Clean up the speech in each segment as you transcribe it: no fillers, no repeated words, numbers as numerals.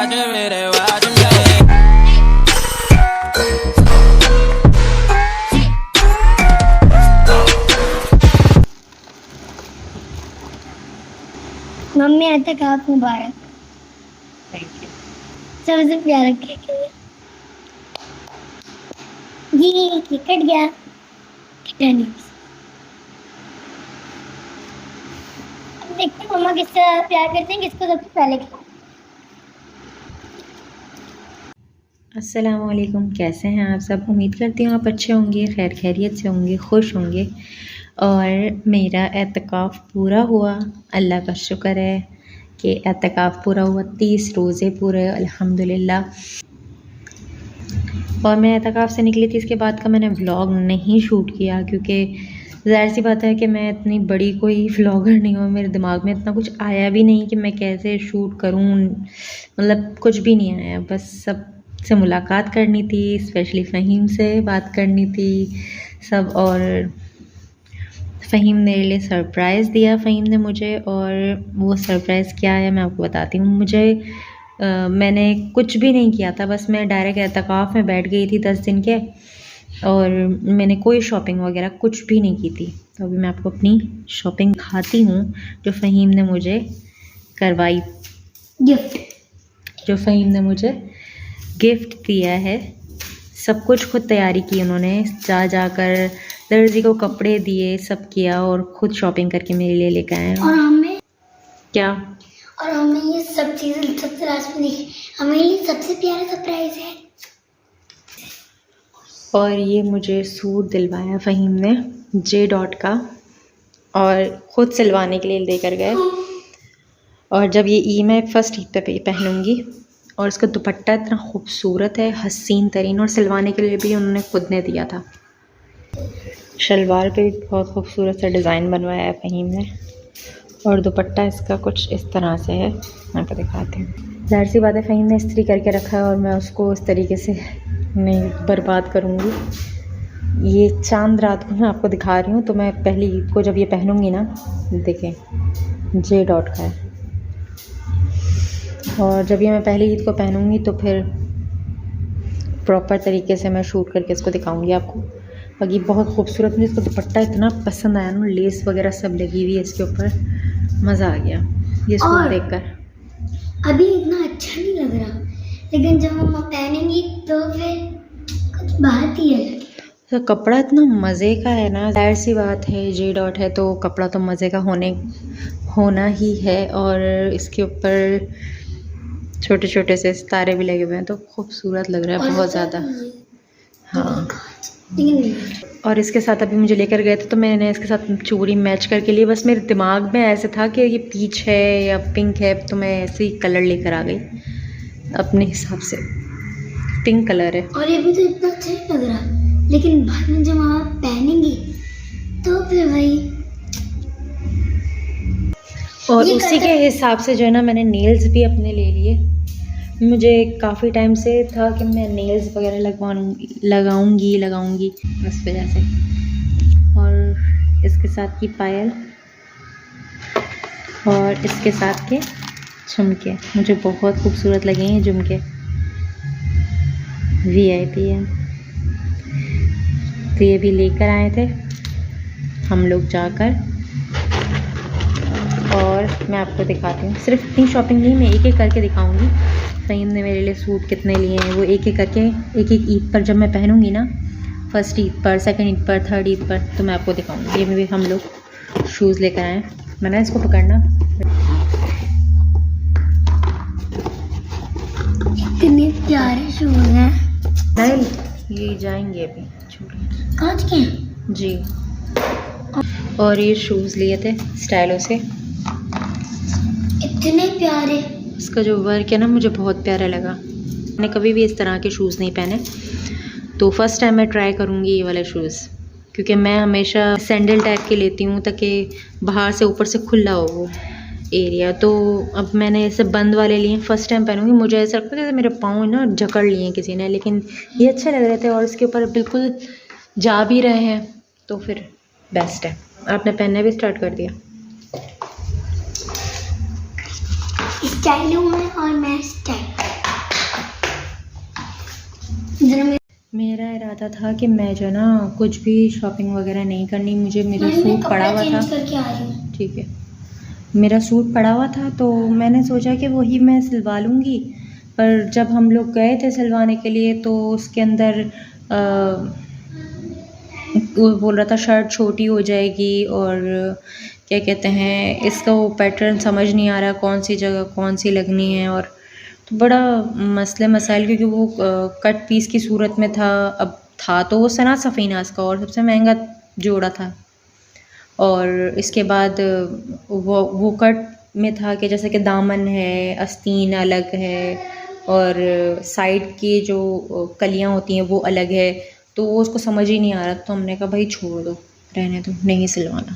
Mummy एतकाफ मुबारक। Thank you. सबसे प्यारा केक है ये। कट गया, कटा नहीं। अब देखते हैं मम्मा किससे प्यार करते हैं, किसको सबसे पहले खिलाएं। अस्सलाम वालेकुम, कैसे हैं आप सब? उम्मीद करती हूँ आप अच्छे होंगे, खैर खैरियत से होंगे, खुश होंगे। और मेरा एतकाफ़ पूरा हुआ, अल्लाह का शुक्र है कि एतकाफ़ पूरा हुआ। 30 रोज़े पूरे अल्हम्दुलिल्लाह। और मैं एतकाफ़ से निकली थी, इसके बाद का मैंने व्लॉग नहीं शूट किया क्योंकि ज़ाहिर सी बात है कि मैं इतनी बड़ी कोई व्लॉगर नहीं हूँ। मेरे दिमाग में इतना कुछ आया भी नहीं कि मैं कैसे शूट करूँ, मतलब कुछ भी नहीं आया। बस सब से मुलाकात करनी थी, स्पेशली फ़हीम से बात करनी थी सब। और फ़हीम ने मेरे लिए सरप्राइज़ दिया फ़हीम ने मुझे, और वो सरप्राइज़ क्या है मैं आपको बताती हूँ। मैंने कुछ भी नहीं किया था, बस मैं डायरेक्ट एतकाफ़ में बैठ गई थी 10 दिन के, और मैंने कोई शॉपिंग वगैरह कुछ भी नहीं की थी। तो अभी मैं आपको अपनी शॉपिंग दिखाती हूँ जो फ़हीम ने मुझे करवाई, जो फ़हीम ने मुझे गिफ्ट दिया है। सब कुछ खुद तैयारी की उन्होंने, जाकर दर्जी को कपड़े दिए, सब किया और खुद शॉपिंग करके मेरे लिए लेकर आए। और हमें क्या? और हमें ये सब चीज़ें सबसे लास्ट में देखी, हमें ये सबसे प्यारा सरप्राइज है। और ये मुझे सूट दिलवाया फ़हीम ने जे डॉट का, और ख़ुद सिलवाने के लिए लेकर गए। और जब ये मैं फ़र्स्ट ईद पे पहनूँगी, और इसका दुपट्टा इतना खूबसूरत है, हसीन तरीन, और सिलवाने के लिए भी उन्होंने खुद ने दिया था। शलवार पे भी बहुत खूबसूरत सा डिज़ाइन बनवाया है फ़हीम ने, और दुपट्टा इसका कुछ इस तरह से है, मैं आपको दिखाती हूँ। ज़ाहिर सी बात है फ़हीम ने इस्त्री करके रखा है और मैं उसको उस तरीके से नहीं बर्बाद करूँगी। ये चांद रात को मैं आपको दिखा रही हूँ, तो मैं पहली ईद को जब ये पहनूँगी ना, देखें जे डॉट का है, और जब ये मैं पहली ईद को पहनूँगी तो फिर प्रॉपर तरीके से मैं शूट करके इसको दिखाऊँगी आपको। बाकी बहुत खूबसूरत, मुझे इसका दुपट्टा इतना पसंद आया ना, लेस वगैरह सब लगी हुई है इसके ऊपर, मज़ा आ गया ये सूट देखकर। अभी इतना अच्छा नहीं लग रहा, लेकिन जब मम्मा पहनेंगी तो फिर कुछ बात ही अलग है। तो कपड़ा इतना मज़े का है ना, ज़ाहिर सी बात है जे डॉट है तो कपड़ा तो मज़े का होना ही है। और इसके ऊपर छोटे छोटे से सितारे भी लगे हुए हैं, तो खूबसूरत लग रहा है बहुत ज़्यादा। हाँ, और इसके साथ अभी मुझे लेकर गए थे तो मैंने इसके साथ चूड़ी मैच करके लिए। बस मेरे दिमाग में ऐसे था कि ये पीच है या पिंक है, तो मैं ऐसे ही कलर लेकर आ गई अपने हिसाब से। पिंक कलर है। और ये भी तो इतना अच्छा नहीं लग रहा, लेकिन बाद में जब आप पहनेंगी तो फिर वही। और उसी के हिसाब से जो है ना, मैंने नेल्स भी अपने ले लिए। मुझे काफ़ी टाइम से था कि मैं नेल्स वगैरह लगाऊंगी इस वजह से। और इसके साथ की पायल और इसके साथ के झुमके मुझे बहुत खूबसूरत लगे हैं। झुमके VIP है, तो ये भी लेकर आए थे हम लोग जाकर। और मैं आपको दिखाती हूँ, सिर्फ इतनी शॉपिंग नहीं, मैं एक एक करके दिखाऊंगी। फ़हीम ने मेरे लिए सूट कितने लिए हैं वो एक एक करके, एक एक ईद पर जब मैं पहनूंगी ना, फर्स्ट ईद पर, सेकंड ईद पर, थर्ड ईद पर, तो मैं आपको दिखाऊंगी। ये भी हम लोग शूज़ लेकर आए। मैंने इसको पकड़ना, कितने प्यारे शूज हैं। ये जाएंगे अभी कांच के जी। और ये शूज़ लिए थे स्टाइलो से, इतने प्यारे। इसका जो वर्क है ना मुझे बहुत प्यारा लगा। मैंने कभी भी इस तरह के शूज़ नहीं पहने, तो फर्स्ट टाइम मैं ट्राई करूँगी ये वाले शूज़, क्योंकि मैं हमेशा सैंडल टाइप के लेती हूँ ताकि बाहर से ऊपर से खुला हो वो एरिया। तो अब मैंने ऐसे बंद वाले लिए, फ़र्स्ट टाइम पहनूँगी। मुझे ऐसा लगता है जैसे मेरे पाँव ना जकड़ लिए हैं किसी ने, लेकिन ये अच्छे लग रहे थे और इसके ऊपर बिल्कुल जा भी रहे हैं, तो फिर बेस्ट है। आपने पहनना भी स्टार्ट कर दिया? स्टाइलो में और मैं स्टाइल जरा मेरे मेरा इरादा था कि मैं जो है ना कुछ भी शॉपिंग वगैरह नहीं करनी, मुझे मेरा मैं सूट पड़ा हुआ कपड़े था। चेंज करके आ रही हूँ। ठीक है, मेरा सूट पड़ा हुआ था तो मैंने सोचा कि वही मैं सिलवा लूँगी। पर जब हम लोग गए थे सिलवाने के लिए तो उसके अंदर वो बोल रहा था शर्ट छोटी हो जाएगी और क्या कहते हैं, इसका वो पैटर्न समझ नहीं आ रहा कौन सी जगह कौन सी लगनी है। और तो बड़ा मसले मसाइल, क्योंकि वो कट पीस की सूरत में था। अब था तो वो सना सफ़ीनास का और सबसे महंगा जोड़ा था। और इसके बाद वो कट में था कि जैसे कि दामन है, आस्तीन अलग है और साइड की जो कलियां होती हैं वो अलग है। तो वो उसको समझ ही नहीं आ रहा, तो हमने कहा भाई छोड़ दो, रहने दो, नहीं सिलवाना।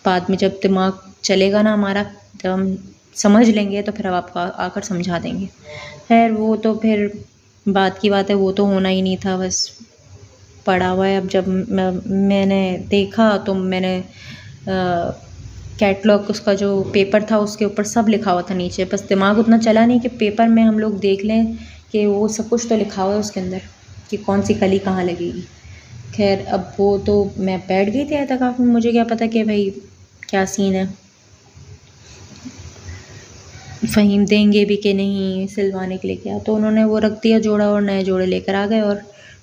बाद में जब दिमाग चलेगा ना हमारा, जब हम समझ लेंगे तो फिर अब आपको आकर समझा देंगे। खैर वो तो फिर बात की बात है, वो तो होना ही नहीं था, बस पड़ा हुआ है। अब जब मैंने देखा तो मैंने कैटलॉग उसका जो पेपर था उसके ऊपर सब लिखा हुआ था नीचे, बस दिमाग उतना चला नहीं कि पेपर में हम लोग देख लें कि वो सब कुछ तो लिखा हुआ है उसके अंदर कि कौन सी कली कहाँ लगेगी। खैर अब वो तो मैं बैठ गई थी एहतिकाफ में, मुझे क्या पता कि भाई क्या सीन है, फ़हीम देंगे भी कि नहीं सिलवाने के लिए क्या। तो उन्होंने वो रख दिया जोड़ा और नए जोड़े लेकर आ गए और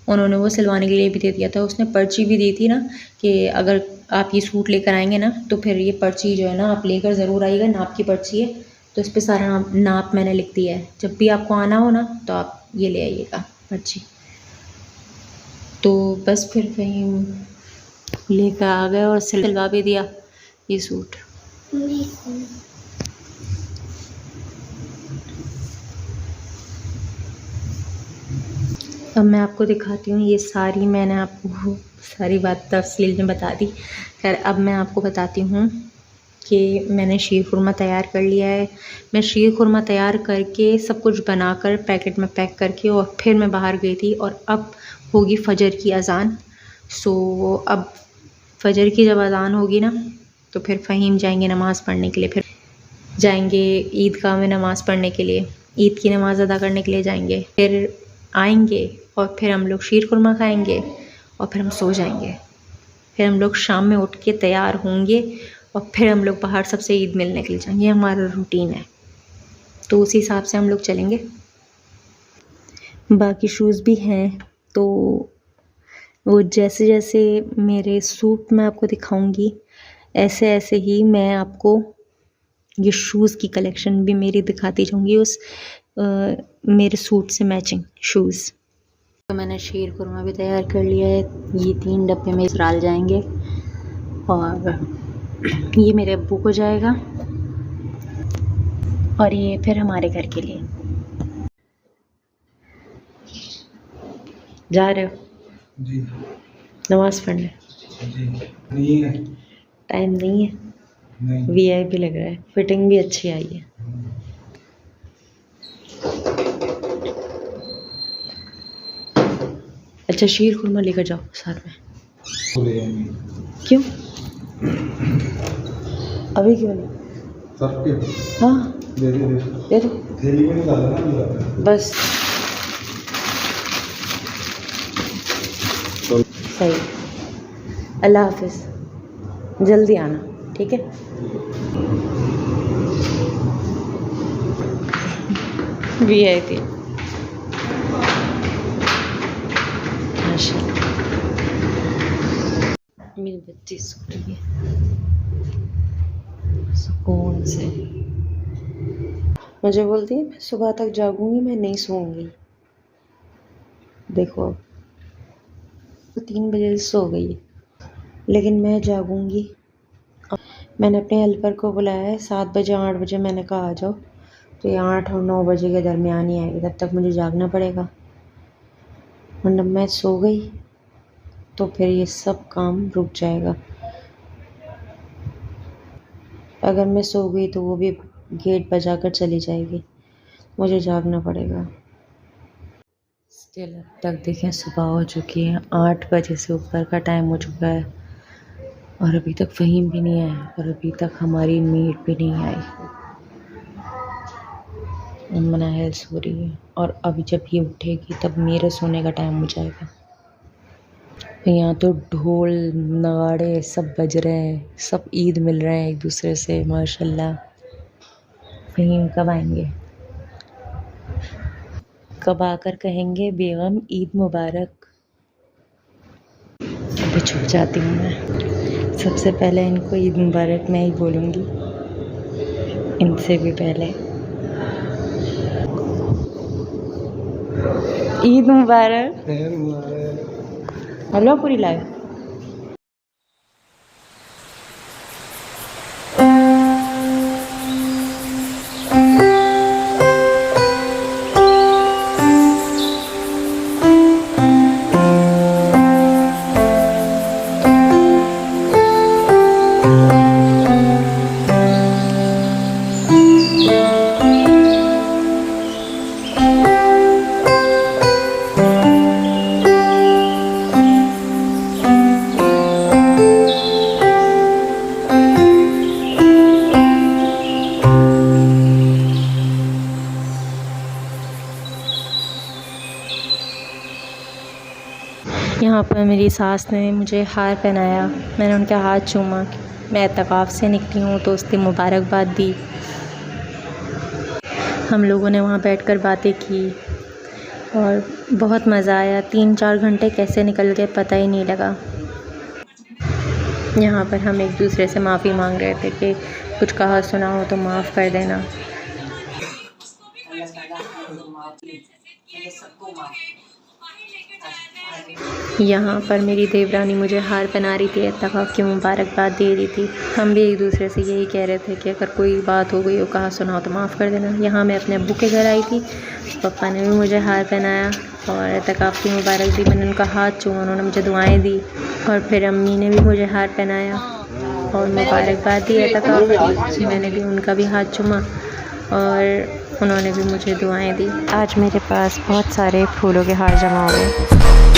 उन्होंने वो सिलवाने के लिए भी दे दिया था। उसने पर्ची भी दी थी ना कि अगर आप ये सूट लेकर आएंगे ना तो फिर ये पर्ची जो है ना आप लेकर ज़रूर आइएगा, नाप की पर्ची है तो इस पर सारा नाप मैंने लिख दिया है। जब भी आपको आना हो ना तो आप ये ले आइएगा पर्ची। तो बस फिर फ़हीम लेकर आ गए और सिलवा भी दिया ये सूट। अब मैं आपको दिखाती हूँ, ये सारी मैंने आपको सारी बात तफसील में बता दी। खैर अब मैं आपको बताती हूँ कि मैंने शीर खुरमा तैयार कर लिया है। मैं शीर खुरमा तैयार करके सब कुछ बनाकर पैकेट में पैक करके और फिर मैं बाहर गई थी और अब होगी फ़जर की अज़ान। सो अब फ़जर की जब अज़ान होगी ना तो फिर फ़हीम जाएंगे नमाज़ पढ़ने के लिए, फिर जाएंगे ईदगाह में नमाज़ पढ़ने के लिए, ईद की नमाज़ अदा करने के लिए जाएंगे। फिर आएंगे और फिर हम लोग शीर खुरमा खाएंगे और फिर हम सो जाएंगे। फिर हम लोग शाम में उठ के तैयार होंगे और फिर हम लोग बाहर सबसे ईद मिलने के लिए जाएंगे। हमारा रूटीन है, तो उसी हिसाब से हम लोग चलेंगे। बाकी शूज़ भी हैं, तो वो जैसे जैसे मेरे सूट मैं आपको दिखाऊंगी ऐसे ऐसे ही मैं आपको ये शूज़ की कलेक्शन भी मेरी दिखाती जाऊंगी, उस मेरे सूट से मैचिंग शूज़। तो मैंने शीर खुरमा भी तैयार कर लिया है, ये 3 डब्बे में डाल जाएंगे और ये मेरे अब्बू को जाएगा और ये फिर हमारे घर के लिए। जा रहे हो जी नमाज़ पढ़ने? जी नहीं है, टाइम नहीं है, नहीं वीआईपी लग रहा है, फिटिंग भी अच्छी आई है। अच्छा शीर खुरमा लेकर जाओ साथ में। ले आएंगे क्यों अभी क्यों नहीं? सबके हाँ दे दो थैली में निकालना ना बस। सही, अल्लाह हाफिज़, जल्दी आना, ठीक है। वीआईपी माशाल्लाह। मेरी बच्ची सो रही है सुकून से, मुझे बोलती है मैं सुबह तक जागूंगी, मैं नहीं सोऊंगी। देखो अब तो 3 बजे से सो गई है, लेकिन मैं जागूंगी। मैंने अपने हेल्पर को बुलाया है, 7 बजे 8 बजे मैंने कहा आ जाओ, तो ये 8 और 9 बजे के दरमियान ही आएगी, तब तक मुझे जागना पड़ेगा। वरना मैं सो गई तो फिर ये सब काम रुक जाएगा। अगर मैं सो गई तो वो भी गेट बजा कर चली जाएगी, मुझे जागना पड़ेगा। स्टिल अब तक देखें सुबह हो चुकी है, 8 बजे से ऊपर का टाइम हो चुका है और अभी तक फ़हीम भी नहीं आया और अभी तक हमारी मेड भी नहीं आई। मनाहल सो रही है और अब जब ये उठेगी तब मेरे सोने का टाइम हो जाएगा। यहाँ तो ढोल नगाड़े सब बज रहे हैं, सब ईद मिल रहे हैं एक दूसरे से माशाल्लाह। फहीम कब आएंगे, कब आकर कहेंगे बेगम ईद मुबारक। अभी छुप जाती हूँ मैं। सबसे पहले इनको ईद मुबारक मैं ही बोलूँगी, इनसे भी पहले। ईद मुबारक। हेलो पूरी लाइव। यहाँ पर मेरी सास ने मुझे हार पहनाया, मैंने उनका हाथ चूमा। मैं एतकाफ़ से निकली हूँ तो उसकी मुबारकबाद दी। हम लोगों ने वहाँ बैठकर बातें की और बहुत मज़ा आया। 3-4 घंटे कैसे निकल गए पता ही नहीं लगा। यहाँ पर हम एक दूसरे से माफ़ी मांग रहे थे कि कुछ कहा सुना हो तो माफ़ कर देना। यहाँ पर मेरी देवरानी मुझे हार पहना रही थी, एतकाफ़ की मुबारकबाद दे रही थी। हम भी एक दूसरे से यही कह रहे थे कि अगर कोई बात हो गई हो, कहा सुना हो तो माफ़ कर देना। यहाँ मैं अपने अब्बू के घर आई थी, पापा ने भी मुझे हार पहनाया और एतकाफ़ की मुबारक दी। मैंने उनका हाथ चूमा, उन्होंने मुझे दुआएँ दी और फिर अम्मी ने भी मुझे हार पहनाया और मुबारकबाद दी एतकाफ़ की। मैंने भी उनका भी हाथ चूमा और उन्होंने भी मुझे दुआएँ दी। आज मेरे पास बहुत सारे फूलों के हार जमा हो गए।